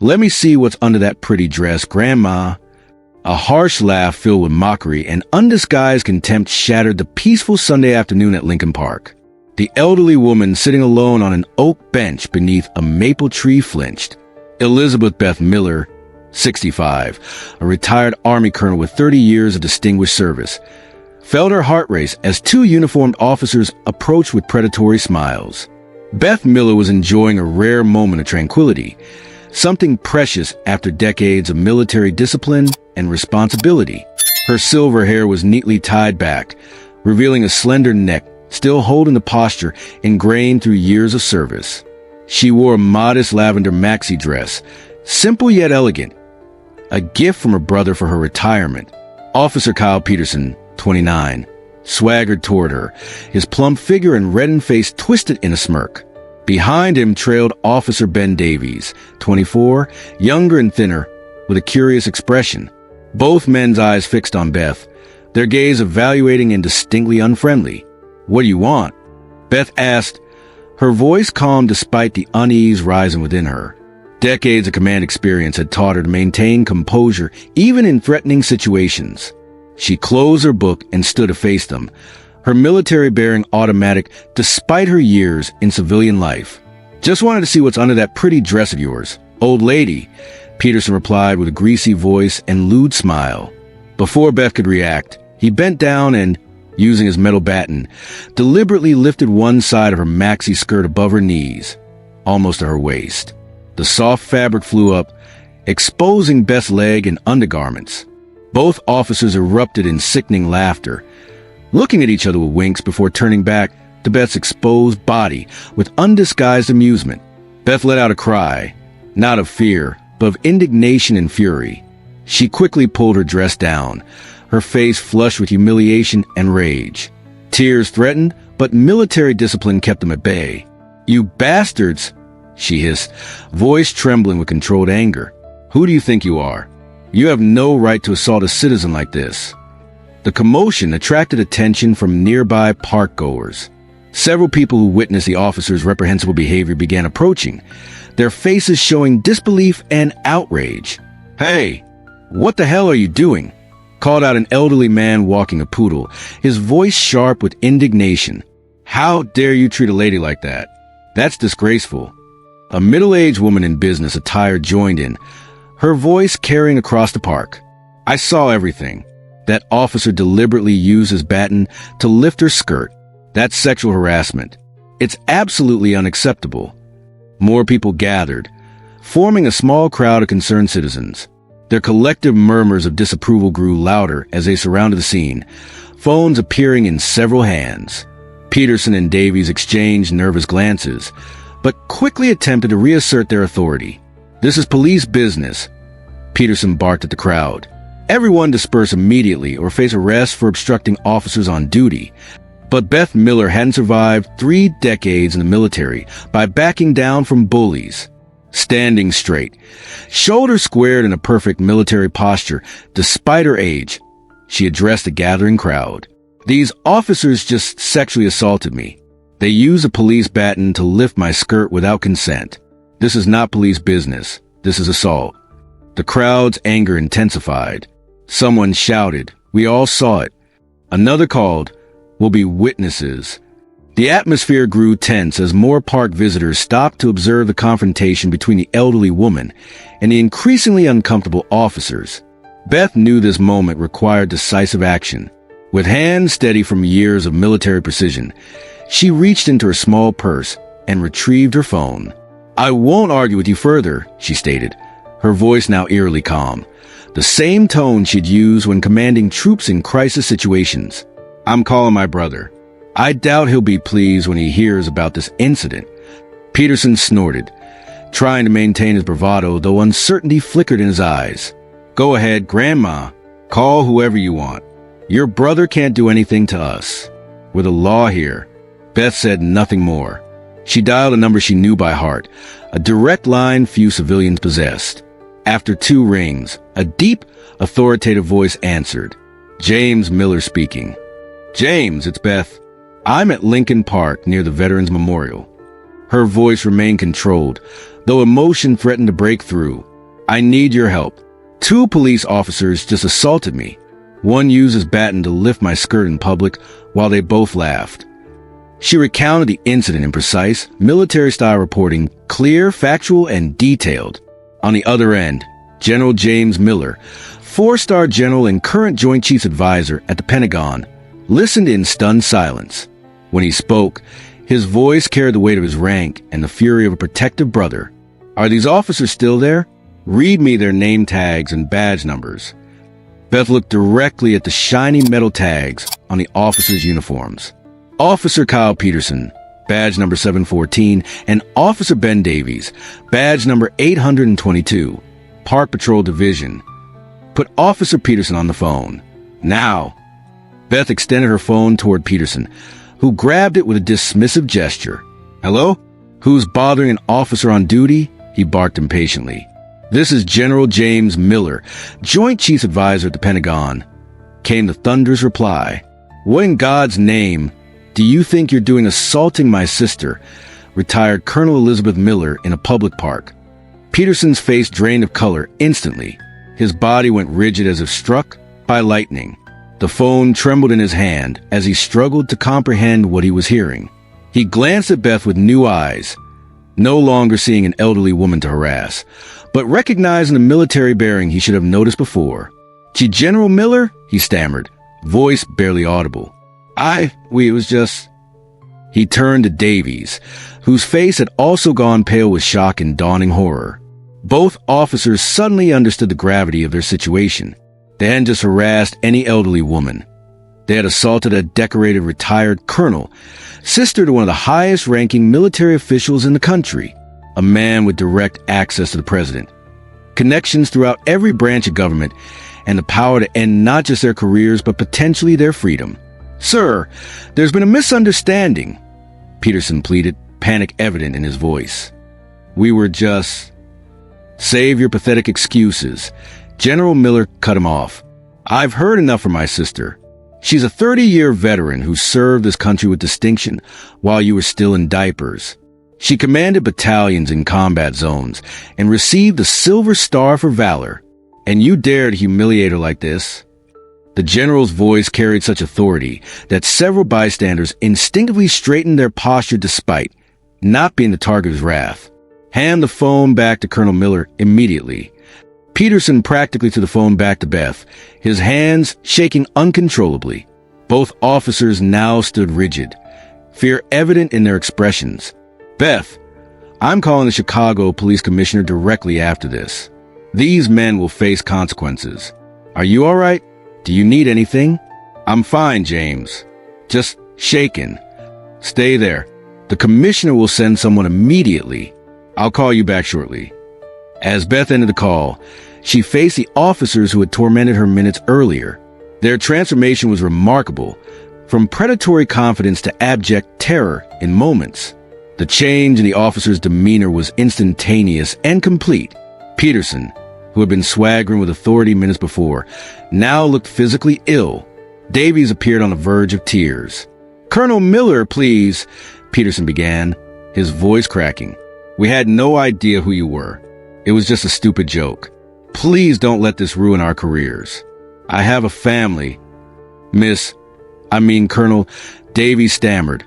Let me see what's under that pretty dress, Grandma. A harsh laugh filled with mockery and undisguised contempt shattered the peaceful Sunday afternoon at Lincoln Park. The elderly woman sitting alone on an oak bench beneath a maple tree flinched. Elizabeth Beth Miller, 65, a retired Army colonel with 30 years of distinguished service, felt her heart race as two uniformed officers approached with predatory smiles. Beth Miller was enjoying a rare moment of tranquility, something precious after decades of military discipline and responsibility. Her silver hair was neatly tied back, revealing a slender neck still holding the posture ingrained through years of service. She wore a modest lavender maxi dress, simple yet elegant, a gift from her brother for her retirement. Officer Kyle Peterson, 29, swaggered toward her, his plump figure and reddened face twisted in a smirk. Behind him trailed Officer Ben Davies, 24, younger and thinner, with a curious expression. Both men's eyes fixed on Beth, their gaze evaluating and distinctly unfriendly. "What do you want?" Beth asked, her voice calm despite the unease rising within her. Decades of command experience had taught her to maintain composure even in threatening situations. She closed her book and stood to face them, her military bearing automatic despite her years in civilian life. "Just wanted to see what's under that pretty dress of yours, old lady," Peterson replied with a greasy voice and lewd smile. Before Beth could react, he bent down and, using his metal baton, deliberately lifted one side of her maxi skirt above her knees, almost to her waist. The soft fabric flew up, exposing Beth's leg and undergarments. Both officers erupted in sickening laughter, looking at each other with winks before turning back to Beth's exposed body with undisguised amusement. Beth let out a cry, not of fear, but of indignation and fury. She quickly pulled her dress down, her face flushed with humiliation and rage. Tears threatened, but military discipline kept them at bay. "You bastards!" she hissed, voice trembling with controlled anger. "Who do you think you are? You have no right to assault a citizen like this." The commotion attracted attention from nearby park-goers. Several people who witnessed the officer's reprehensible behavior began approaching, their faces showing disbelief and outrage. "Hey, what the hell are you doing?" called out an elderly man walking a poodle, his voice sharp with indignation. "How dare you treat a lady like that? That's disgraceful." A middle-aged woman in business attire joined in, her voice carrying across the park. "I saw everything. That officer deliberately used his baton to lift her skirt. That's sexual harassment. It's absolutely unacceptable." More people gathered, forming a small crowd of concerned citizens. Their collective murmurs of disapproval grew louder as they surrounded the scene, phones appearing in several hands. Peterson and Davies exchanged nervous glances, but quickly attempted to reassert their authority. "This is police business," Peterson barked at the crowd. "Everyone disperse immediately or face arrest for obstructing officers on duty." But Beth Miller hadn't survived 3 decades in the military by backing down from bullies. Standing straight, shoulders squared in a perfect military posture despite her age, she addressed the gathering crowd. "These officers just sexually assaulted me. They used a police baton to lift my skirt without consent. This is not police business. This is assault." The crowd's anger intensified. Someone shouted, "We all saw it." Another called, "We'll be witnesses." The atmosphere grew tense as more park visitors stopped to observe the confrontation between the elderly woman and the increasingly uncomfortable officers. Beth knew this moment required decisive action. With hands steady from years of military precision, she reached into her small purse and retrieved her phone. "I won't argue with you further," she stated, her voice now eerily calm, the same tone she'd used when commanding troops in crisis situations. "I'm calling my brother. I doubt he'll be pleased when he hears about this incident." Peterson snorted, trying to maintain his bravado, though uncertainty flickered in his eyes. "Go ahead, Grandma. Call whoever you want. Your brother can't do anything to us. We're the law here." Beth said nothing more. She dialed a number she knew by heart, a direct line few civilians possessed. After 2 rings, a deep, authoritative voice answered. "James Miller speaking." "James, it's Beth. I'm at Lincoln Park near the Veterans Memorial." Her voice remained controlled, though emotion threatened to break through. I need your help. 2 police officers just assaulted me. One used his baton to lift my skirt in public while they both laughed. She recounted the incident in precise, military-style reporting, clear, factual, and detailed. On the other end, General James Miller, 4-star general and current Joint Chiefs Advisor at the Pentagon, listened in stunned silence. When he spoke, his voice carried the weight of his rank and the fury of a protective brother. Are these officers still there? Read me their name tags and badge numbers. Beth looked directly at the shiny metal tags on the officers' uniforms. Officer Kyle Peterson, badge number 714, and Officer Ben Davies, badge number 822, Park Patrol Division. Put Officer Peterson on the phone. Now. Beth extended her phone toward Peterson, who grabbed it with a dismissive gesture. Hello? Who's bothering an officer on duty? He barked impatiently. This is General James Miller, Joint Chiefs Advisor at the Pentagon, came the thunderous reply. What in God's name do you think you're doing assaulting my sister, retired Colonel Elizabeth Miller, in a public park? Peterson's face drained of color instantly. His body went rigid as if struck by lightning. The phone trembled in his hand as he struggled to comprehend what he was hearing. He glanced at Beth with new eyes, no longer seeing an elderly woman to harass, but recognizing the military bearing he should have noticed before. General Miller? He stammered, voice barely audible. It was just... He turned to Davies, whose face had also gone pale with shock and dawning horror. Both officers suddenly understood the gravity of their situation. They hadn't just harassed any elderly woman. They had assaulted a decorated retired colonel, sister to one of the highest-ranking military officials in the country, a man with direct access to the president, connections throughout every branch of government, and the power to end not just their careers but potentially their freedom. Sir, there's been a misunderstanding, Peterson pleaded, panic evident in his voice. We were just... Save your pathetic excuses. General Miller cut him off. I've heard enough from my sister. She's a 30-year veteran who served this country with distinction while you were still in diapers. She commanded battalions in combat zones and received the Silver Star for valor. And you dare to humiliate her like this? The general's voice carried such authority that several bystanders instinctively straightened their posture despite not being the target of his wrath. Hand the phone back to Colonel Miller immediately. Peterson practically threw the phone back to Beth, his hands shaking uncontrollably. Both officers now stood rigid, fear evident in their expressions. Beth, I'm calling the Chicago Police Commissioner directly after this. These men will face consequences. Are you all right? Do you need anything? I'm fine, James. Just shaken. Stay there. The commissioner will send someone immediately. I'll call you back shortly. As Beth ended the call, she faced the officers who had tormented her minutes earlier. Their transformation was remarkable, from predatory confidence to abject terror in moments. The change in the officer's demeanor was instantaneous and complete. Peterson, who had been swaggering with authority minutes before, now looked physically ill. Davies appeared on the verge of tears. Colonel Miller, please, Peterson began, his voice cracking. We had no idea who you were. It was just a stupid joke. Please don't let this ruin our careers. I have a family. Colonel, Davies stammered.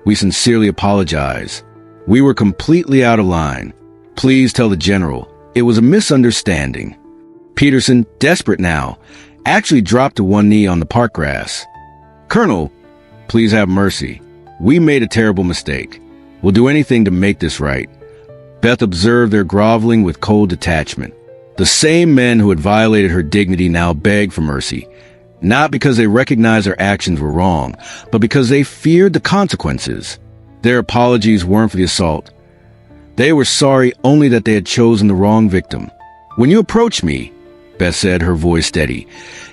We sincerely apologize. We were completely out of line. Please tell the general. It was a misunderstanding. Peterson, desperate now, actually dropped to one knee on the park grass. Colonel, please have mercy. We made a terrible mistake. We'll do anything to make this right. Beth observed their groveling with cold detachment. The same men who had violated her dignity now begged for mercy, not because they recognized their actions were wrong, but because they feared the consequences. Their apologies weren't for the assault. They were sorry only that they had chosen the wrong victim. When you approached me, Beth said, her voice steady,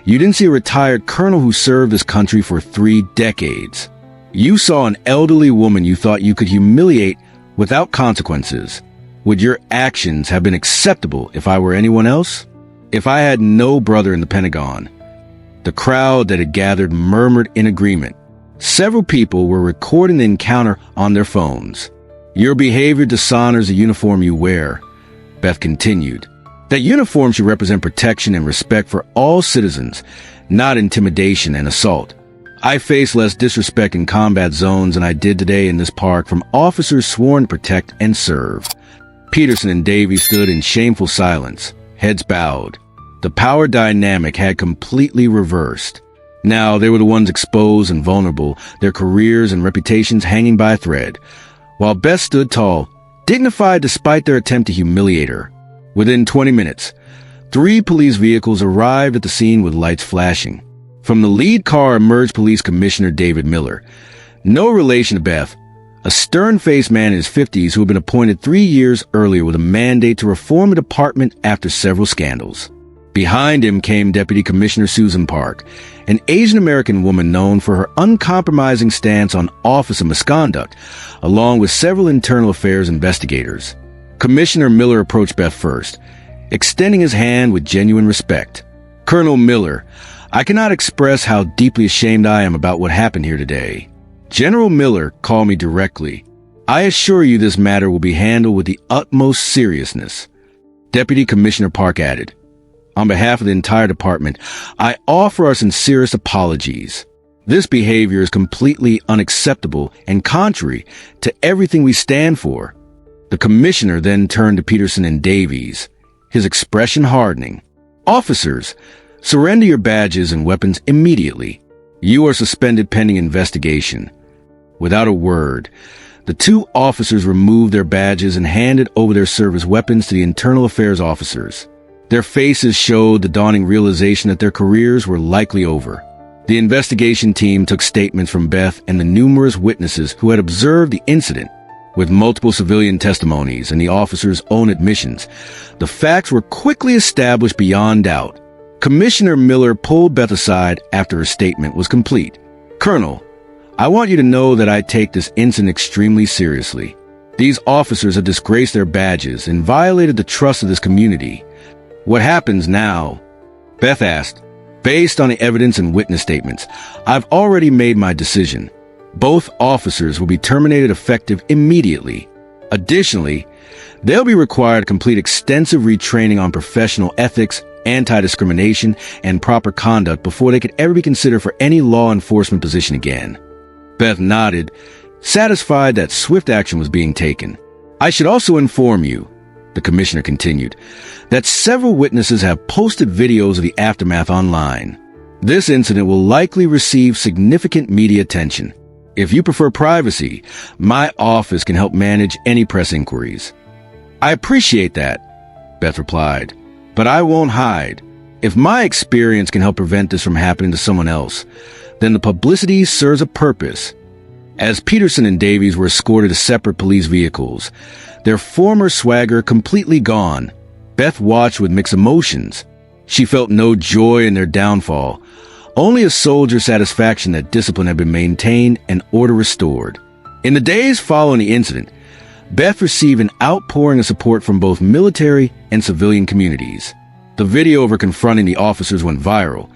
you didn't see a retired colonel who served this country for 3 decades. You saw an elderly woman you thought you could humiliate without consequences. Would your actions have been acceptable if I were anyone else? If I had no brother in the Pentagon? The crowd that had gathered murmured in agreement. Several people were recording the encounter on their phones. Your behavior dishonors the uniform you wear, Beth continued. That uniform should represent protection and respect for all citizens, not intimidation and assault. I face less disrespect in combat zones than I did today in this park from officers sworn to protect and serve. Peterson and Davies stood in shameful silence, heads bowed. The power dynamic had completely reversed. Now they were the ones exposed and vulnerable, their careers and reputations hanging by a thread, while Beth stood tall, dignified despite their attempt to humiliate her. Within 20 minutes, 3 police vehicles arrived at the scene with lights flashing. From the lead car emerged Police Commissioner David Miller, no relation to Beth, a stern-faced man in his 50s who had been appointed 3 years earlier with a mandate to reform the department after several scandals. Behind him came Deputy Commissioner Susan Park, an Asian-American woman known for her uncompromising stance on officer misconduct, along with several internal affairs investigators. Commissioner Miller approached Beth first, extending his hand with genuine respect. "Colonel Miller, I cannot express how deeply ashamed I am about what happened here today. General Miller called me directly. I assure you this matter will be handled with the utmost seriousness." Deputy Commissioner Park added, "On behalf of the entire department, I offer our sincerest apologies. This behavior is completely unacceptable and contrary to everything we stand for." The commissioner then turned to Peterson and Davies, his expression hardening. "Officers, surrender your badges and weapons immediately. You are suspended pending investigation." Without a word, the 2 officers removed their badges and handed over their service weapons to the internal affairs officers. Their faces showed the dawning realization that their careers were likely over. The investigation team took statements from Beth and the numerous witnesses who had observed the incident. With multiple civilian testimonies and the officers' own admissions, the facts were quickly established beyond doubt. Commissioner Miller pulled Beth aside after her statement was complete. "Colonel, I want you to know that I take this incident extremely seriously. These officers have disgraced their badges and violated the trust of this community. What happens now?" Beth asked. "Based on the evidence and witness statements, I've already made my decision. Both officers will be terminated effective immediately. Additionally, they'll be required to complete extensive retraining on professional ethics, anti-discrimination, and proper conduct before they could ever be considered for any law enforcement position again." Beth nodded, satisfied that swift action was being taken. "I should also inform you," the commissioner continued, "that several witnesses have posted videos of the aftermath online. This incident will likely receive significant media attention. If you prefer privacy, my office can help manage any press inquiries." "I appreciate that," Beth replied, "but I won't hide. If my experience can help prevent this from happening to someone else, then the publicity serves a purpose." As Peterson and Davies were escorted to separate police vehicles, their former swagger completely gone, Beth watched with mixed emotions. She felt no joy in their downfall, only a soldier's satisfaction that discipline had been maintained and order restored. In the days following the incident, Beth received an outpouring of support from both military and civilian communities. The video of her confronting the officers went viral,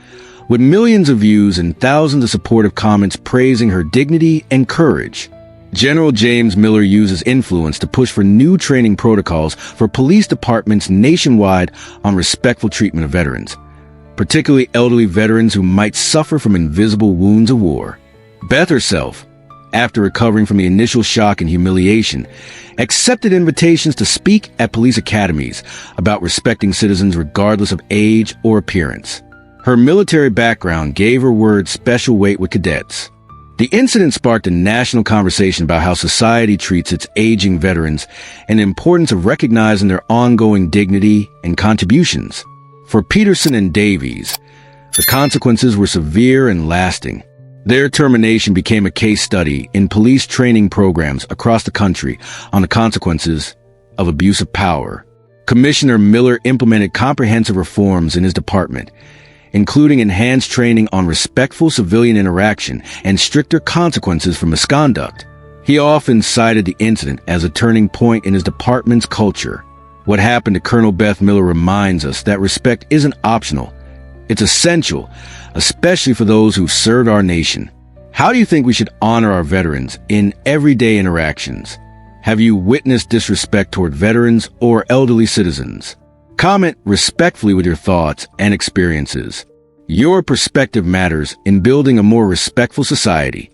with millions of views and thousands of supportive comments praising her dignity and courage. General James Miller used his influence to push for new training protocols for police departments nationwide on respectful treatment of veterans, particularly elderly veterans who might suffer from invisible wounds of war. Beth herself, after recovering from the initial shock and humiliation, accepted invitations to speak at police academies about respecting citizens regardless of age or appearance. Her military background gave her words special weight with cadets. The incident sparked a national conversation about how society treats its aging veterans and the importance of recognizing their ongoing dignity and contributions. For Peterson and Davies, the consequences were severe and lasting. Their termination became a case study in police training programs across the country on the consequences of abuse of power. Commissioner Miller implemented comprehensive reforms in his department, including enhanced training on respectful civilian interaction and stricter consequences for misconduct. He often cited the incident as a turning point in his department's culture. What happened to Colonel Beth Miller reminds us that respect isn't optional. It's essential, especially for those who served our nation. How do you think we should honor our veterans in everyday interactions? Have you witnessed disrespect toward veterans or elderly citizens? Comment respectfully with your thoughts and experiences. Your perspective matters in building a more respectful society.